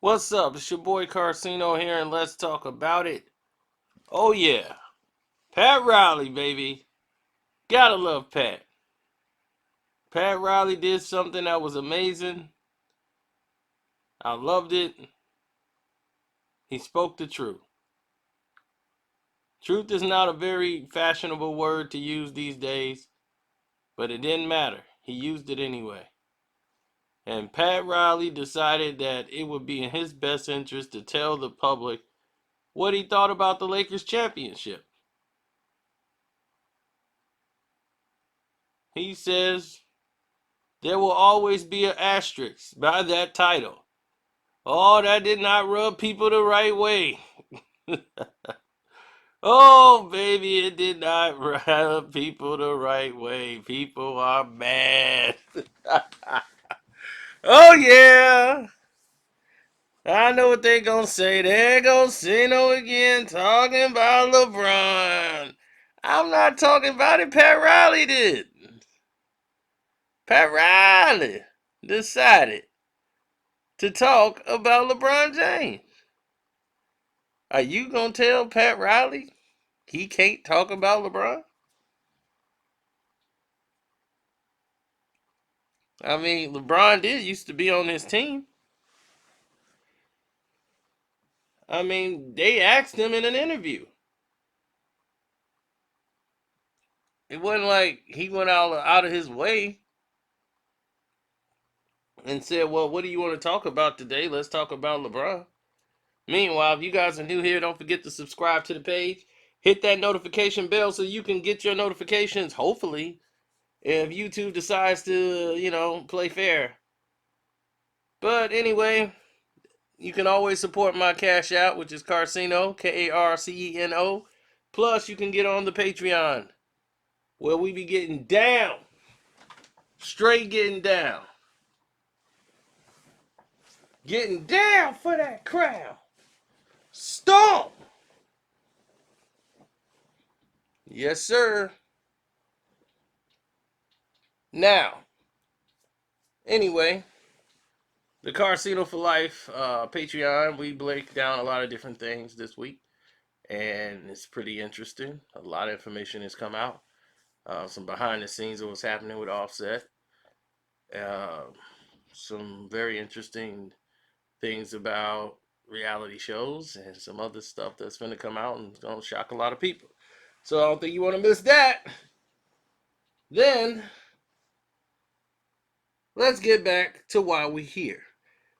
What's up? It's your boy Carcino here, and let's talk about it. Oh, yeah. Pat Riley, baby. Gotta love Pat. Pat Riley did something that was amazing. I loved it. He spoke the truth. Truth is not a very fashionable word to use these days, but it didn't matter. He used it anyway. And Pat Riley decided that it would be in his best interest to tell the public what he thought about the Lakers championship. He says there will always be an asterisk by that title. Oh, that did not rub people the right way. Oh, baby, it did not rub people the right way. People are mad. Oh, yeah. I know what they gonna say. They're gonna say no again, talking about LeBron. I'm not talking about it. Pat Riley did. Pat Riley decided to talk about LeBron James. Are you gonna tell Pat Riley he can't talk about LeBron? I mean, LeBron did used to be on his team. I mean, they asked him in an interview. It wasn't like he went out of his way and said, "Well, what do you want to talk about today? Let's talk about LeBron." Meanwhile, if you guys are new here, don't forget to subscribe to the page. Hit that notification bell so you can get your notifications, hopefully, if YouTube decides to, play fair. But anyway, you can always support my cash out, which is Carcino, Karceno. Plus, you can get on the Patreon, where we be getting down, straight getting down for that crown. Stomp! Yes, sir. Now, anyway, the Carcino for Life Patreon, we break down a lot of different things this week, and it's pretty interesting. A lot of information has come out. Some behind the scenes of what's happening with Offset. Uh, some very interesting things about reality shows and some other stuff that's going to come out and it's going to shock a lot of people. So I don't think you want to miss that. Then let's get back to why we're here.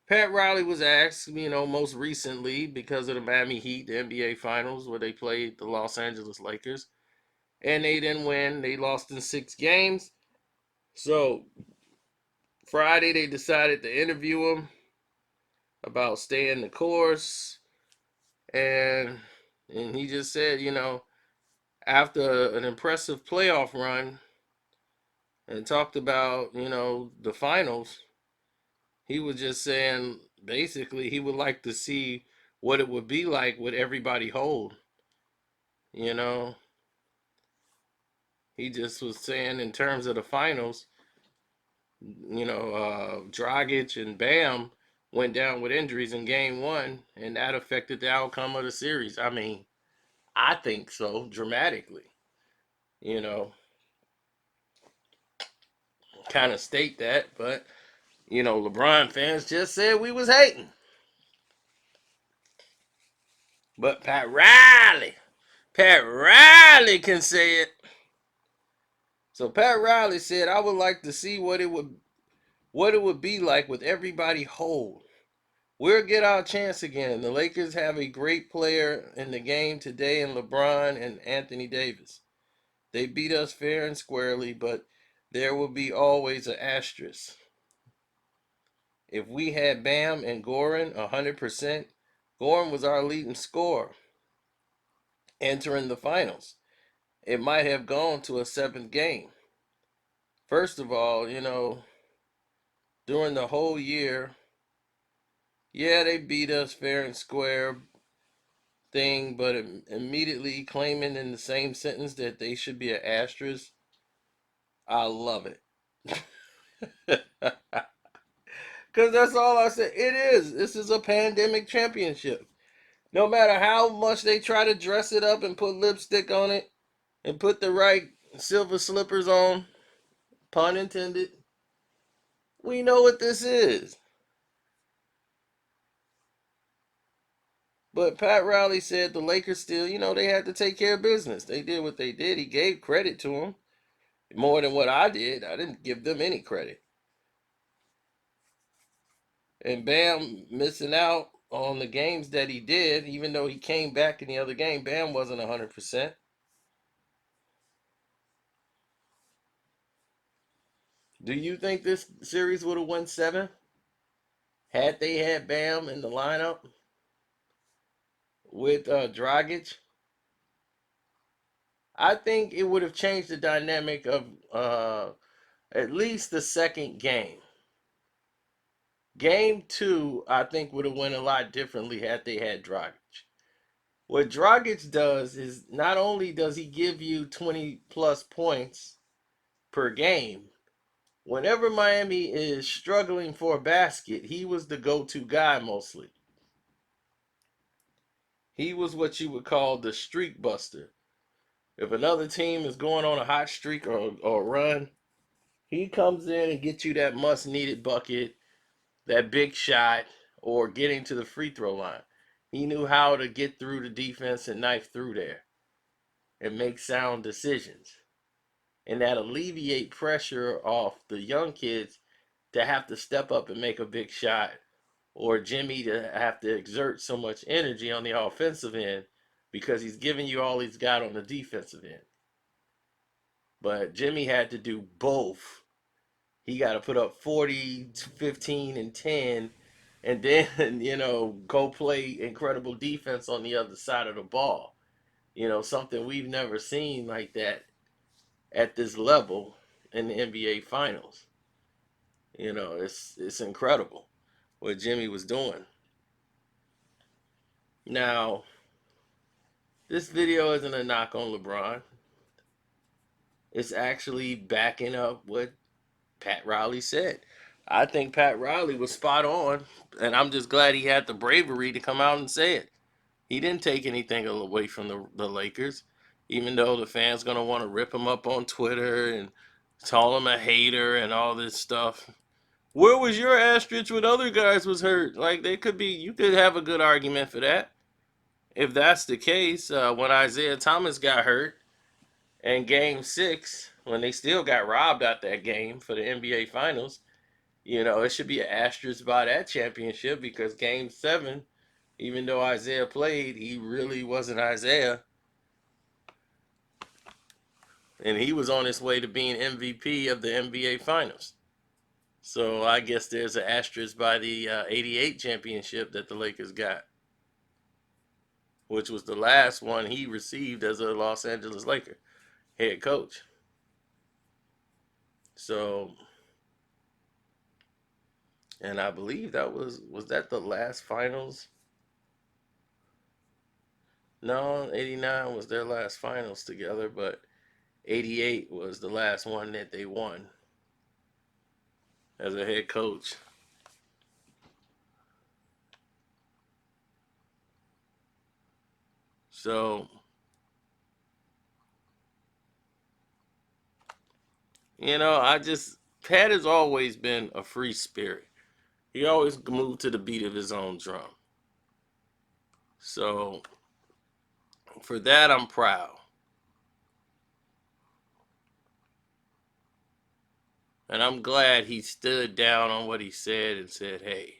Pat Riley was asked, most recently because of the Miami Heat, the NBA Finals, where they played the Los Angeles Lakers, and they didn't win. They lost in 6 games. So Friday they decided to interview him about staying the course, and he just said, after an impressive playoff run, and talked about, the finals, he was just saying basically he would like to see what it would be like with everybody hold. You know, he just was saying in terms of the finals, Dragic and Bam went down with injuries in game one, and that affected the outcome of the series. I mean, I think so, dramatically. You know, kind of state that, but LeBron fans just said we was hating. But Pat Riley can say it. So Pat Riley said, "I would like to see what it would be like with everybody whole. We'll get our chance again. The Lakers have a great player in the game today in LeBron and Anthony Davis. They beat us fair and squarely, but there will be always an asterisk. If we had Bam and Goran 100%, Goran was our leading scorer entering the finals. It might have gone to a seventh game. First of all, during the whole year, yeah, they beat us fair and square thing, but immediately claiming in the same sentence that they should be an asterisk, I love it." Because that's all I said. It is. This is a pandemic championship. No matter how much they try to dress it up and put lipstick on it and put the right silver slippers on, pun intended, we know what this is. But Pat Riley said the Lakers still, they had to take care of business. They did what they did. He gave credit to them more than what I did. I didn't give them any credit. And Bam missing out on the games that he did, even though he came back in the other game, Bam wasn't 100%. Do you think this series would have won 7 had they had Bam in the lineup with Dragic? I think it would have changed the dynamic of at least the second game. Game 2, I think, would have went a lot differently had they had Dragic. What Dragic does is not only does he give you 20 plus points per game, whenever Miami is struggling for a basket, he was the go-to guy mostly. He was what you would call the streak buster. If another team is going on a hot streak or run, he comes in and gets you that must-needed bucket, that big shot, or getting to the free throw line. He knew how to get through the defense and knife through there and make sound decisions. And that alleviate pressure off the young kids to have to step up and make a big shot, or Jimmy to have to exert so much energy on the offensive end because he's giving you all he's got on the defensive end. But Jimmy had to do both. He got to put up 40, 15, and 10, and then, go play incredible defense on the other side of the ball. Something we've never seen like that at this level in the NBA Finals. It's incredible what Jimmy was doing. Now, this video isn't a knock on LeBron. It's actually backing up what Pat Riley said. I think Pat Riley was spot on, and I'm just glad he had the bravery to come out and say it. He didn't take anything away from the Lakers, even though the fans going to want to rip him up on Twitter and call him a hater and all this stuff. Where was your asterisk when other guys was hurt? Like, you could have a good argument for that. If that's the case, when Isaiah Thomas got hurt in Game 6, when they still got robbed out that game for the NBA Finals, it should be an asterisk by that championship because Game 7, even though Isaiah played, he really wasn't Isaiah. And he was on his way to being MVP of the NBA Finals. So I guess there's an asterisk by the 88 championship that the Lakers got, which was the last one he received as a Los Angeles Laker head coach. So, and I believe was that the last finals? No, 89 was their last finals together, but 88 was the last one that they won as a head coach. So, Pat has always been a free spirit. He always moved to the beat of his own drum. So, for that, I'm proud. And I'm glad he stood down on what he said and said, hey,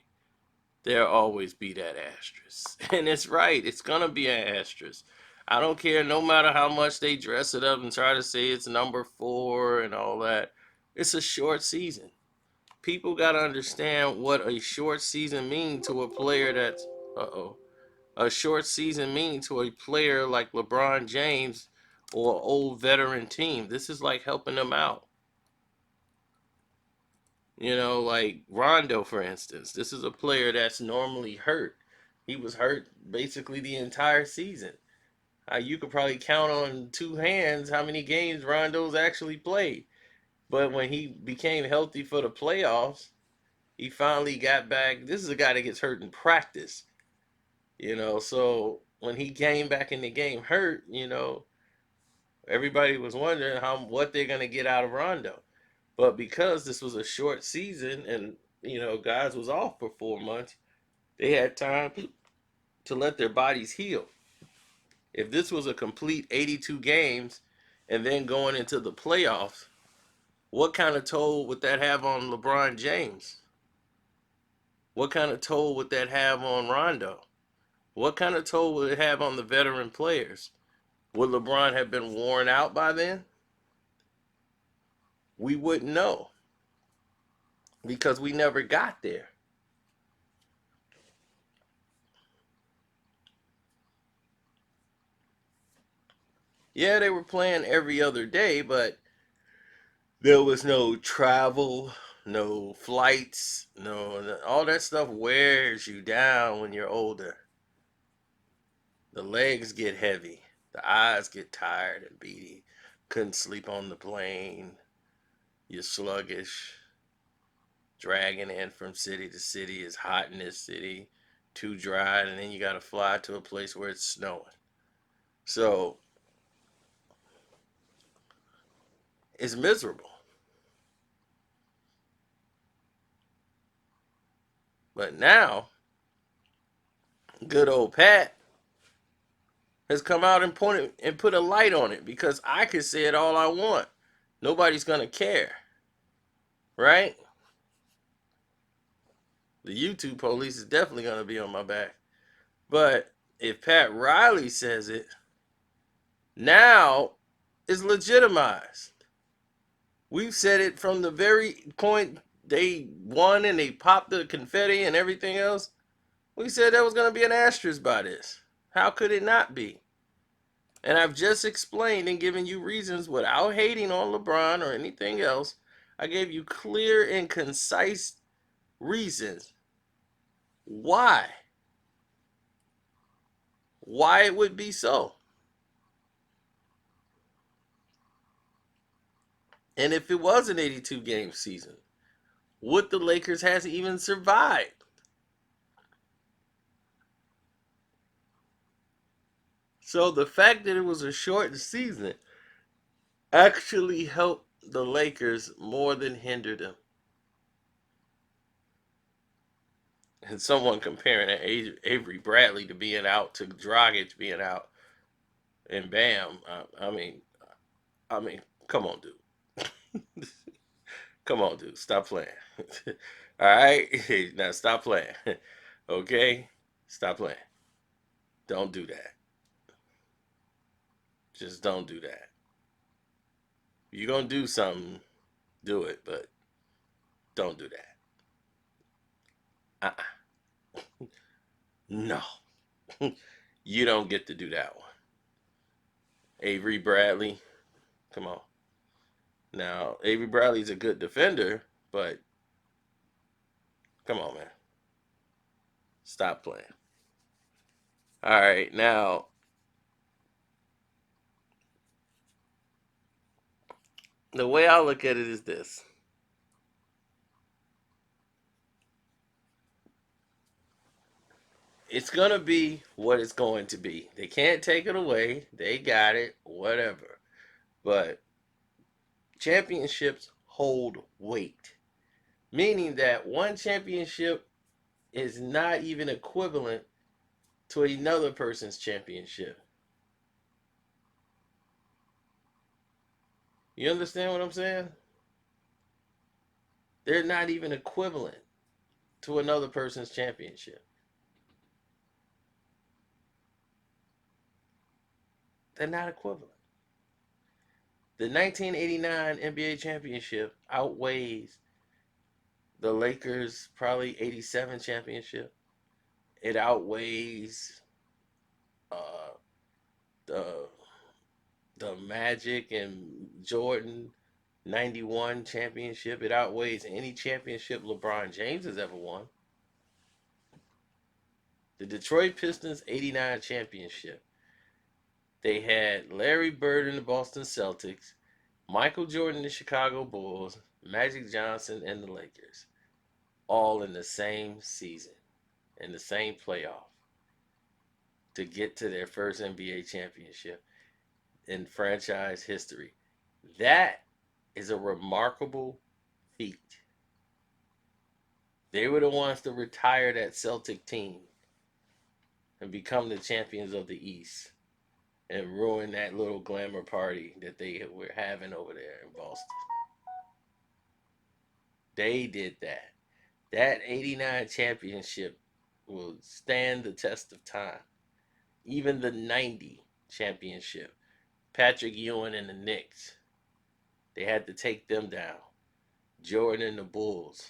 there'll always be that asterisk. And it's right. It's going to be an asterisk. I don't care no matter how much they dress it up and try to say it's number 4 and all that. It's a short season. People got to understand what a short season means to a player that's, a short season means to a player like LeBron James or an old veteran team. This is like helping them out. Like Rondo, for instance. This is a player that's normally hurt. He was hurt basically the entire season. You could probably count on 2 hands how many games Rondo's actually played. But when he became healthy for the playoffs, He finally got back. This is a guy that gets hurt in practice, So when he came back in the game hurt, everybody was wondering what they're gonna get out of Rondo. But because this was a short season and guys was off for 4 months, they had time to let their bodies heal. If this was a complete 82 games and then going into the playoffs, what kind of toll would that have on LeBron James? What kind of toll would that have on Rondo? What kind of toll would it have on the veteran players? Would LeBron have been worn out by then? We wouldn't know because we never got there. Yeah, they were playing every other day, but there was no travel, no flights, no all that stuff wears you down when you're older. The legs get heavy, the eyes get tired and beady. Couldn't sleep on the plane. You're sluggish, dragging in from city to city. It's hot in this city, too dry, and then you got to fly to a place where it's snowing. So it's miserable. But now, good old Pat has come out and pointed and put a light on it because I can say it all I want. Nobody's gonna care, right? The YouTube police is definitely gonna be on my back. But if Pat Riley says it, now it's legitimized. We've said it from the very point they won and they popped the confetti and everything else. We said there was going to be an asterisk by this. How could it not be? And I've just explained and given you reasons without hating on LeBron or anything else. I gave you clear and concise reasons why. Why it would be so. And if it was an 82 game season, would the Lakers have even survived? So the fact that it was a short season actually helped the Lakers more than hindered them. And someone comparing Avery Bradley to being out to Dragic being out, and Bam. I mean, come on, dude. Come on, dude. Stop playing. All right, now stop playing. Okay, stop playing. Don't do that. Just don't do that. If you're gonna do something, do it, but don't do that. No, you don't get to do that one. Avery Bradley, come on. Now, Avery Bradley's a good defender, but come on, man. Stop playing. All right, now, the way I look at it is this. It's going to be what it's going to be. They can't take it away. They got it, whatever. But championships hold weight, meaning that one championship is not even equivalent to another person's championship. You understand what I'm saying? They're not even equivalent to another person's championship. They're not equivalent. The 1989 NBA championship outweighs the Lakers' probably 87 championship. It outweighs uh, the Magic and Jordan 91 championship. It outweighs any championship LeBron James has ever won. The Detroit Pistons 89 championship. They had Larry Bird and the Boston Celtics, Michael Jordan and the Chicago Bulls, Magic Johnson and the Lakers. all in the same season, in the same playoff, to get to their first NBA championship in franchise history. That is a remarkable feat. They were the ones to retire that Celtic team and become the champions of the East and ruin that little glamour party that they were having over there in Boston. They did that. That 89 championship will stand the test of time. Even the 90 championship, Patrick Ewing and the Knicks, they had to take them down. Jordan and the Bulls.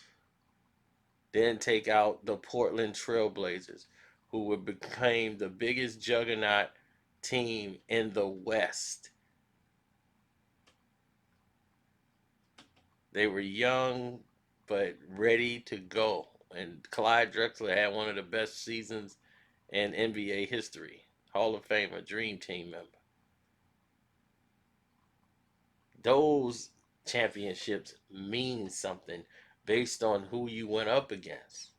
Then take out the Portland Trailblazers, who would become the biggest juggernaut team in the West. They were young but ready to go. And Clyde Drexler had one of the best seasons in NBA history. Hall of Famer, Dream Team member. Those championships mean something based on who you went up against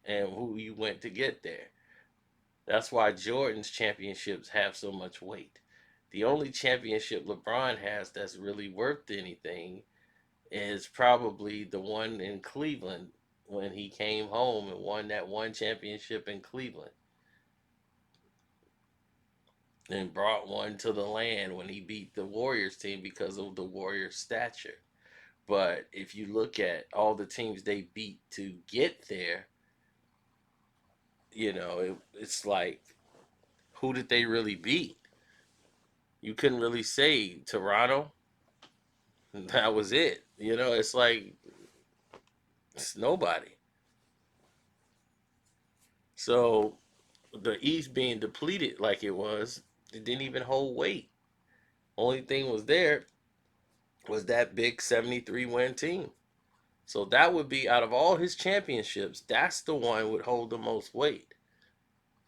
and who you went to get there. That's why Jordan's championships have so much weight. The only championship LeBron has that's really worth anything is probably the one in Cleveland when he came home and won that one championship in Cleveland and brought one to the land when he beat the Warriors team because of the Warriors' stature. But if you look at all the teams they beat to get there, it's like, who did they really beat? You couldn't really say Toronto. That was it. It's like it's nobody. So the East being depleted like it was, it didn't even hold weight. Only thing was there was that big 73 win team. So that would be, out of all his championships, that's the one would hold the most weight.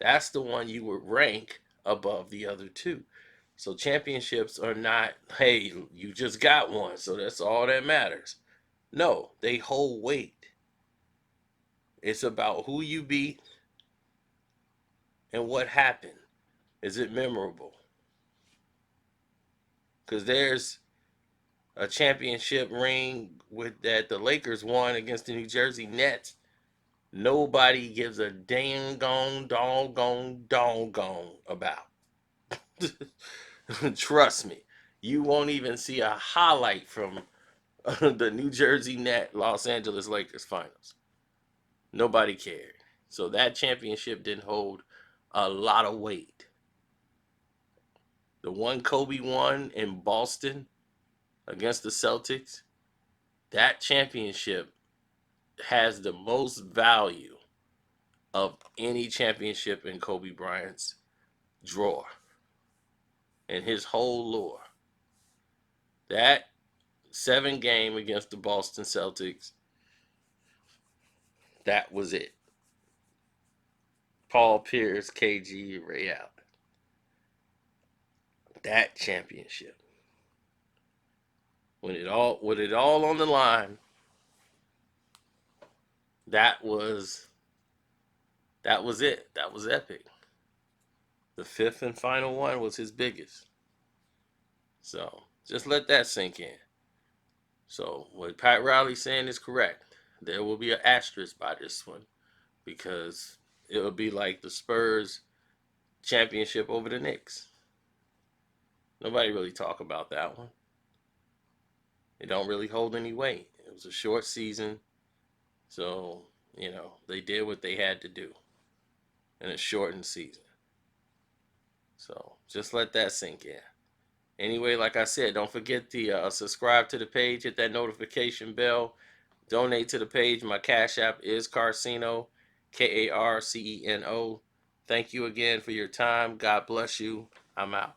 That's the one you would rank above the other two. So championships are not, hey, you just got one, so that's all that matters. No, they hold weight. It's about who you beat and what happened. Is it memorable? Because there's a championship ring with that the Lakers won against the New Jersey Nets. Nobody gives a dang gone doggone about. Trust me, you won't even see a highlight from the New Jersey Net Los Angeles Lakers finals. Nobody cared. So that championship didn't hold a lot of weight. The one Kobe won in Boston against the Celtics, that championship has the most value of any championship in Kobe Bryant's drawer and his whole lore. That 7 game against the Boston Celtics, that was it. Paul Pierce, KG, Ray Allen. That championship. With it all on the line, that was it. That was epic. The fifth and final one was his biggest. So just let that sink in. So what Pat Riley's saying is correct. There will be an asterisk by this one because it will be like the Spurs championship over the Knicks. Nobody really talk about that one. It don't really hold any weight. It was a short season, so they did what they had to do in a shortened season. So just let that sink in. Anyway, like I said, don't forget to subscribe to the page, hit that notification bell, donate to the page. My Cash App is Carceno, Karceno. Thank you again for your time. God bless you. I'm out.